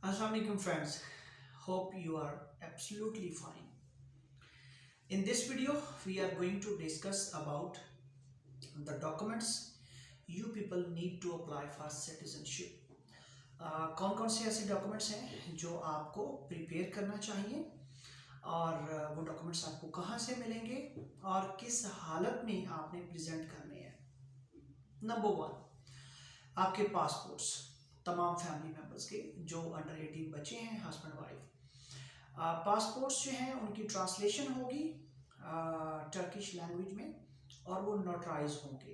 Assalamualaikum friends, hope you are absolutely fine. In this video we are going to discuss about the documents you people need to apply for citizenship. कौन कौन से ऐसे documents हैं जो आपको prepare करना चाहिए और वो डॉक्यूमेंट्स आपको कहाँ से मिलेंगे और किस हालत में आपने प्रेजेंट करने हैं। नंबर 1, आपके पासपोर्ट्स तमाम फैमिली मेम्बर्स के जो अंडर 18 बच्चे हैं, हस्बैंड वाइफ। पासपोर्ट्स जो हैं उनकी ट्रांसलेशन होगी टर्किश लैंग्वेज में और वो नोटराइज होंगे।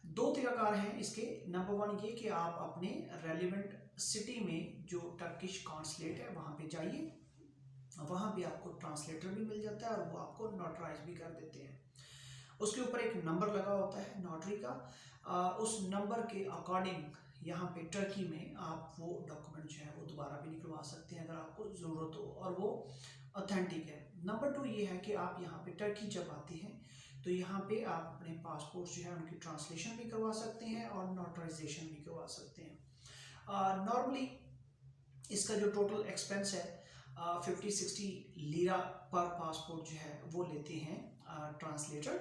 दो तरीकाकार हैं इसके। नंबर 1 ये कि आप अपने रेलिवेंट सिटी में जो टर्किश कॉन्सुलेट है वहाँ पे जाइए, वहाँ भी आपको ट्रांसलेटर भी मिल जाता है और वो आपको नोटराइज भी कर देते हैं। उसके ऊपर एक नंबर लगा होता है नोटरी का, उस नंबर के अकॉर्डिंग यहाँ पे टर्की में आप वो डॉक्यूमेंट जो है वो दोबारा भी निकलवा सकते हैं अगर आपको ज़रूरत हो और वो ऑथेंटिक है। नंबर 2 ये है कि आप यहाँ पे टर्की जब आते हैं तो यहाँ पे आप अपने पासपोर्ट जो है उनकी ट्रांसलेशन भी करवा सकते हैं और नोटराइजेशन भी करवा सकते हैं। नॉर्मली इसका जो टोटल एक्सपेंस है 50-60 लीरा पर पासपोर्ट जो है वो लेते हैं ट्रांसलेटर,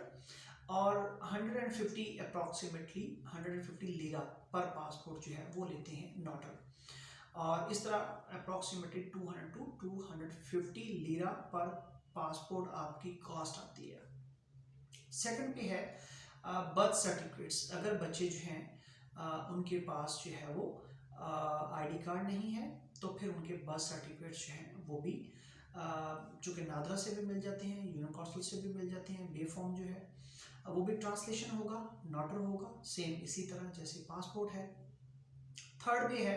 और 150 अप्रॉक्सीमेटली 150 लीरा पर पासपोर्ट जो है वो लेते हैं नोटर। और इस तरह अप्रॉक्सीमेटली 200 to 250 लीरा पर पासपोर्ट आपकी कॉस्ट आती है। सेकंड पे है बर्थ सर्टिफिकेट्स। अगर बच्चे जो हैं उनके पास जो है वो आईडी कार्ड नहीं है तो फिर उनके बर्थ सर्टिफिकेट्स जो हैं वो भी चूँकि नादरा से भी मिल जाते हैं, यूनियन काउंसिल से भी मिल जाते हैं, बे फॉर्म जो है वो भी ट्रांसलेशन होगा, नोटर होगा, सेम इसी तरह जैसे पासपोर्ट है। थर्ड पे है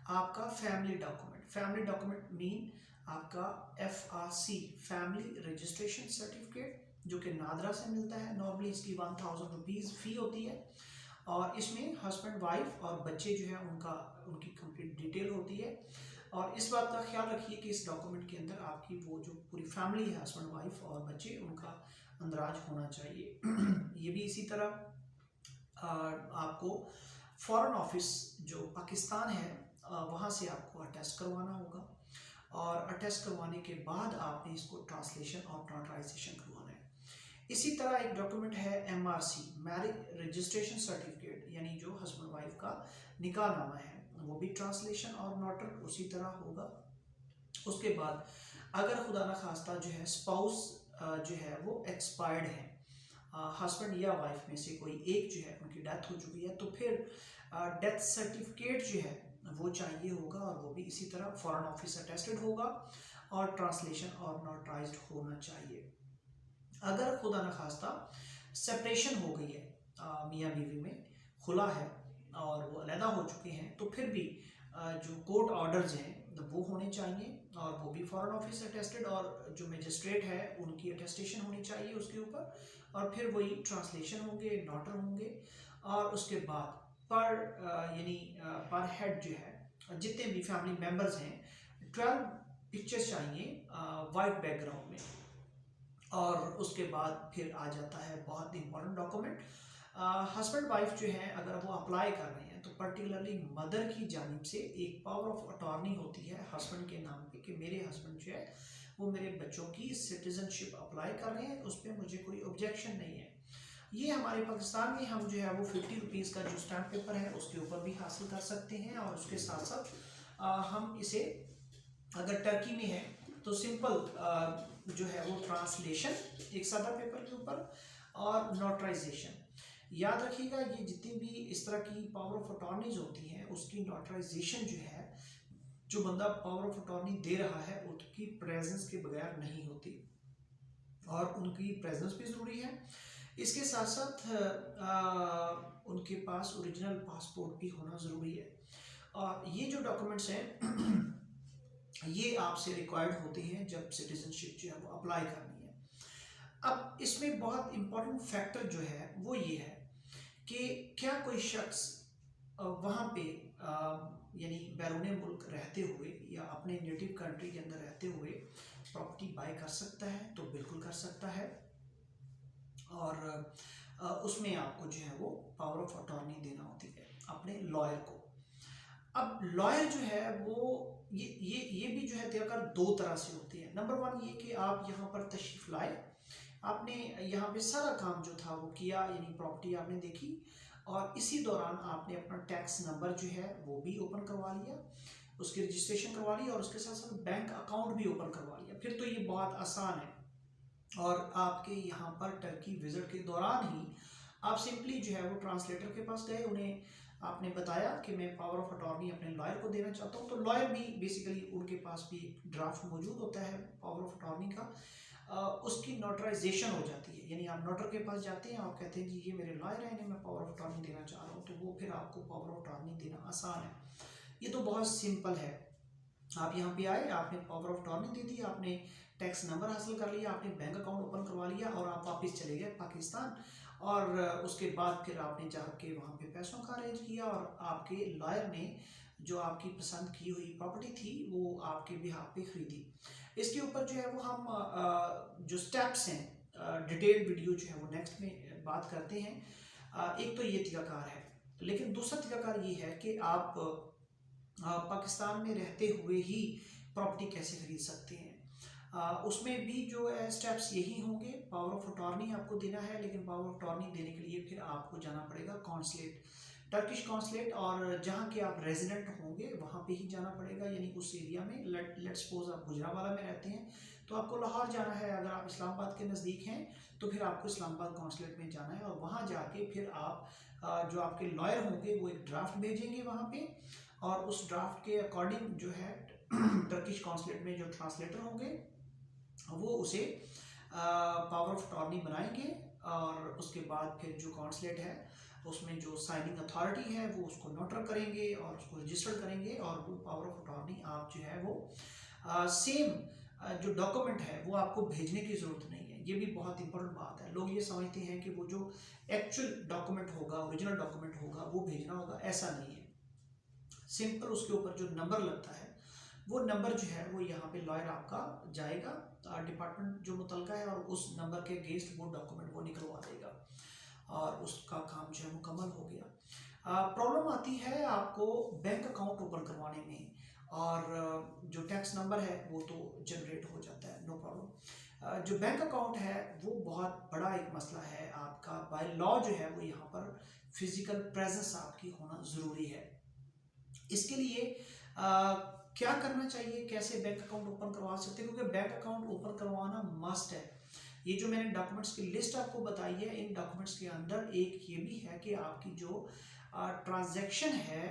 आपका family document. Family document mean आपका FRC फैमिली रजिस्ट्रेशन सर्टिफिकेट जो कि नादरा से मिलता है। नॉर्मली इसकी 1000 रुपीज़ फ़ी होती है और इसमें हस्बैंड वाइफ और बच्चे जो है उनकी कंप्लीट डिटेल होती है। और इस बात का ख्याल रखिए कि इस डॉक्यूमेंट के अंदर आपकी वो जो पूरी फैमिली है, हस्बैंड वाइफ और बच्चे, उनका अंदराज होना चाहिए। ये भी इसी तरह आपको फॉरेन ऑफिस जो पाकिस्तान है वहाँ से आपको अटेस्ट करवाना होगा और अटेस्ट करवाने के बाद आपने इसको ट्रांसलेशन और नोटराइजेशन करवाना है। इसी तरह एक डॉक्यूमेंट है MRC मैरिज रजिस्ट्रेशन सर्टिफिकेट, यानी जो हस्बैंड वाइफ का निकाहनामा है वो भी ट्रांसलेशन और नोटर उसी तरह होगा। उसके बाद अगर खुदा न खास्ता जो है स्पाउस जो है वो एक्सपायर्ड है, हस्बैंड या वाइफ में से कोई एक जो है उनकी डेथ हो चुकी है, तो फिर डेथ सर्टिफिकेट जो है वो चाहिए होगा और वो भी इसी तरह फॉरेन ऑफिस अटेस्टेड होगा और ट्रांसलेशन और नोटराइज्ड होना चाहिए। अगर खुदा न खास्ता सेपरेशन हो गई है, मियाँ बीवी में खुला है और वो अलहदा हो चुके हैं, तो फिर भी जो कोर्ट ऑर्डर्स हैं वो होने चाहिए और वो भी फॉरेन ऑफिस अटेस्टेड, और जो मजिस्ट्रेट है उनकी अटेस्टेशन होनी चाहिए उसके ऊपर, और फिर वही ट्रांसलेशन होंगे, नोटर होंगे। और उसके बाद पर हेड जो है जितने भी फैमिली मेम्बर्स हैं 12 पिक्चर्स चाहिए वाइट बैकग्राउंड में। और उसके बाद फिर आ जाता है बहुत इंपॉर्टेंट डॉक्यूमेंट, हस्बैंड वाइफ जो है अगर वो अप्लाई कर रहे हैं तो पर्टिकुलरली मदर की जानिब से एक पावर ऑफ अटॉर्नी होती है हस्बैंड के नाम पे कि मेरे हस्बैंड जो है वो मेरे बच्चों की सिटीजनशिप अप्लाई कर रहे हैं, उस पर मुझे कोई ऑब्जेक्शन नहीं है। ये हमारे पाकिस्तान में हम जो है वो 50 रुपीज़ का जो स्टैम्प पेपर है उसके ऊपर भी हासिल कर सकते हैं, और उसके साथ साथ हम इसे अगर टर्की में है तो सिंपल जो है वो ट्रांसलेशन एक सादा पेपर के ऊपर और नोटराइजेशन। याद रखिएगा ये जितनी भी इस तरह की पावर ऑफ अटॉर्नीज होती हैं उसकी नोटराइजेशन जो है, जो बंदा पावर ऑफ अटॉर्नी दे रहा है उनकी प्रेजेंस के बगैर नहीं होती और उनकी प्रेजेंस भी ज़रूरी है। इसके साथ साथ उनके पास ओरिजिनल पासपोर्ट भी होना ज़रूरी है। और ये जो डॉक्यूमेंट्स हैं ये आपसे रिक्वायर्ड होते हैं जब सिटीजनशिप जो है वो अप्लाई करनी है। अब इसमें बहुत इम्पोर्टेंट फैक्टर जो है वो ये है कि क्या कोई शख्स वहाँ पे यानी बैरून मुल्क रहते हुए या अपने नेटिव कंट्री के अंदर रहते हुए प्रॉपर्टी बाय कर सकता है? तो बिल्कुल कर सकता है, और उसमें आपको जो है वो पावर ऑफ अटॉर्नी देना अपने लॉयर को। अब लॉयर जो है वो ये भी जो है तरीका दो तरह से होती है। नंबर वन ये कि आप यहाँ पर तशरीफ लाए, आपने यहाँ पे सारा काम जो था वो किया, यानी प्रॉपर्टी आपने देखी, और इसी दौरान आपने अपना टैक्स नंबर जो है वो भी ओपन करवा लिया, उसकी रजिस्ट्रेशन करवा ली, और उसके साथ साथ बैंक अकाउंट भी ओपन करवा लिया। फिर तो ये बहुत आसान है। और आपके यहाँ पर टर्की विजिट के दौरान ही आप सिंपली जो है वो ट्रांसलेटर के पास गए, उन्हें आपने बताया कि मैं पावर ऑफ अटॉर्नी अपने लॉयर को देना चाहता हूँ। तो लॉयर भी बेसिकली उनके पास भी एक ड्राफ्ट मौजूद होता है पावर ऑफ अटॉर्नी का, उसकी नोटराइजेशन हो जाती है, यानी आप नोटर के पास जाते हैं, आप कहते हैं जी ये मेरे लॉयर हैं, मैं पावर ऑफ अटॉर्नी देना चाह रहा हूँ, तो वो फिर आपको पावर ऑफ अटॉर्नी देना आसान है। ये तो बहुत सिंपल है। आप यहाँ पे आए, आपने पावर ऑफ अटॉर्नी दे दी, आपने टैक्स नंबर हासिल कर लिया, आपने बैंक अकाउंट ओपन करवा लिया, और आप वापस चले गए पाकिस्तान। और उसके बाद फिर आपने जाके वहाँ पे पैसों का अरेंज किया, और आपके लॉयर ने जो आपकी पसंद की हुई प्रॉपर्टी थी वो आपके बिहाफ पे खरीदी। इसके ऊपर जो है वो हम जो स्टेप्स हैं, डिटेल वीडियो जो है वो नेक्स्ट में बात करते हैं। एक तो ये तरीकाकार है, लेकिन दूसरा तरीकाकार ये है कि आप पाकिस्तान में रहते हुए ही प्रॉपर्टी कैसे खरीद सकते हैं। उसमें भी जो है स्टेप्स यही होंगे। पावर ऑफ अटॉर्नी आपको देना है, लेकिन पावर ऑफ अटॉर्नी देने के लिए फिर आपको जाना पड़ेगा कॉन्सुलेट, टर्किश कॉन्सुलेट, और जहाँ के आप रेजिडेंट होंगे वहाँ पे ही जाना पड़ेगा, यानी उस एरिया में। लेट्स सपोज आप गुजरावाला में रहते हैं तो आपको लाहौर जाना है, अगर आप इस्लामाबाद के नज़दीक हैं तो फिर आपको इस्लामाबाद कॉन्सुलेट में जाना है, और वहाँ जाके फिर आप जो आपके लॉयर होंगे वो एक ड्राफ्ट भेजेंगे वहाँ पे, और उस ड्राफ्ट के अकॉर्डिंग जो है टर्किश कॉन्सुलेट में जो ट्रांसलेटर होंगे वो उसे पावर ऑफ अटॉर्नी बनाएंगे, और उसके बाद फिर जो कॉन्सुलेट है उसमें जो साइनिंग अथॉरिटी है वो उसको नोटर करेंगे और उसको रजिस्टर करेंगे, और वो पावर ऑफ अटॉर्नी आप जो है वो सेम जो डॉक्यूमेंट है वो आपको भेजने की ज़रूरत नहीं है। ये भी बहुत इंपॉर्टेंट बात है। लोग ये समझते हैं कि वो जो एक्चुअल डॉक्यूमेंट होगा, ओरिजिनल डॉक्यूमेंट होगा, वो भेजना होगा, ऐसा नहीं है। सिंपल उसके ऊपर जो नंबर लगता है वो नंबर जो है वो यहाँ पे लॉयर आपका जाएगा, डिपार्टमेंट जो मुतलका है, और उस नंबर के अगेंस्ट वो डॉक्यूमेंट वो निकलवा देगा, और उसका काम जो है मुकम्मल हो गया। प्रॉब्लम आती है आपको बैंक अकाउंट ओपन करवाने में, और जो टैक्स नंबर है वो तो जनरेट हो जाता है, नो प्रॉब्लम। जो बैंक अकाउंट है वो बहुत बड़ा एक मसला है आपका। बाय लॉ जो है वो यहाँ पर फिजिकल प्रेजेंस आपकी होना ज़रूरी है। इसके लिए क्या करना चाहिए, कैसे बैंक अकाउंट ओपन करवा सकते हैं, क्योंकि बैंक अकाउंट ओपन करवाना मस्ट है। ये जो मैंने डॉक्यूमेंट्स की लिस्ट आपको बताई है, इन डॉक्यूमेंट्स के अंदर एक ये भी है कि आपकी जो ट्रांजैक्शन है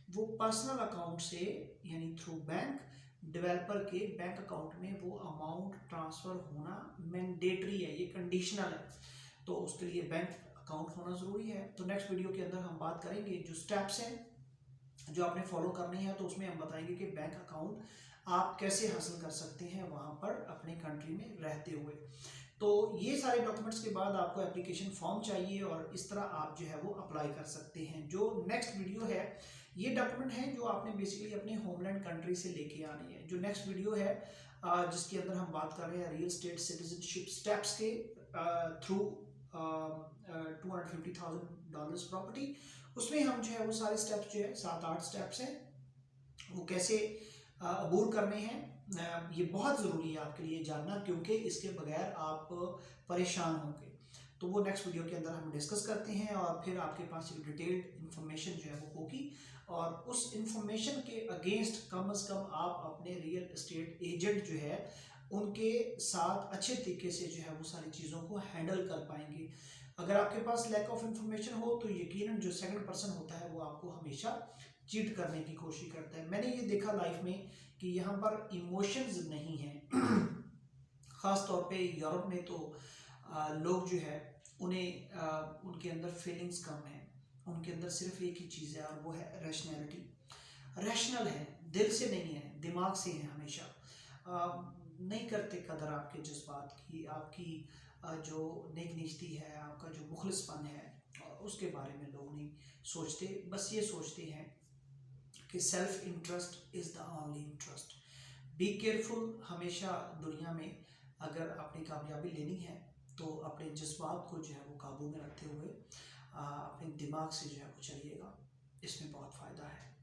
वो पर्सनल अकाउंट से, यानी थ्रू बैंक, डेवलपर के बैंक अकाउंट में वो अमाउंट ट्रांसफ़र होना मैंडेटरी है, ये कंडीशनल है, तो उसके लिए बैंक अकाउंट होना ज़रूरी है। तो नेक्स्ट वीडियो के अंदर हम बात करेंगे जो स्टेप्स हैं जो आपने फॉलो करनी है, तो उसमें हम बताएंगे कि बैंक अकाउंट आप कैसे हासिल कर सकते हैं वहाँ पर अपने कंट्री में रहते हुए। तो ये सारे डॉक्यूमेंट्स के बाद आपको एप्लीकेशन फॉर्म चाहिए, और इस तरह आप जो है वो अप्लाई कर सकते हैं। जो नेक्स्ट वीडियो है ये डॉक्यूमेंट हैं जो आपने बेसिकली अपने होमलैंड कंट्री से लेके आनी है। जो नेक्स्ट वीडियो है जिसके अंदर हम बात कर रहे हैं रियल स्टेट सिटीजनशिप स्टेप्स के थ्रू $250,000 प्रॉपर्टी, उसमें हम जो है वो सारे स्टेप्स जो है 7-8 स्टेप्स हैं वो कैसे अबूर करने हैं। ये बहुत ज़रूरी है आपके लिए जानना, क्योंकि इसके बगैर आप परेशान होंगे। तो वो नेक्स्ट वीडियो के अंदर हम डिस्कस करते हैं, और फिर आपके पास एक डिटेल्ड इन्फॉर्मेशन जो है वो होगी, और उस इंफॉर्मेशन के अगेंस्ट कम अज़ कम आप अपने रियल एस्टेट एजेंट जो है उनके साथ अच्छे तरीके से जो है वो सारी चीज़ों को हैंडल कर पाएंगे। अगर आपके पास लैक ऑफ इंफॉर्मेशन हो तो यकीनन जो सेकंड पर्सन होता है वो आपको हमेशा चीट करने की कोशिश करता है। मैंने ये देखा लाइफ में कि यहाँ पर इमोशंस नहीं हैं ख़ास तौर पे यूरोप में तो लोग जो है उन्हें उनके अंदर फीलिंग्स कम है, उनके अंदर सिर्फ एक ही चीज़ है और वो है रैशनैलिटी। रैशनल है, दिल से नहीं है, दिमाग से है हमेशा। नहीं करते कदर आपके जज्बात की, आपकी जो नेक नीयती है, आपका जो मुखलिसपन है, उसके बारे में लोग नहीं सोचते। बस ये सोचते हैं कि self interest is the only interest. Be careful. हमेशा दुनिया में अगर अपनी कामयाबी लेनी है तो अपने जज्बात को जो है वो काबू में रखते हुए अपने दिमाग से जो है वो चलिएगा। इसमें फ़ायदा है।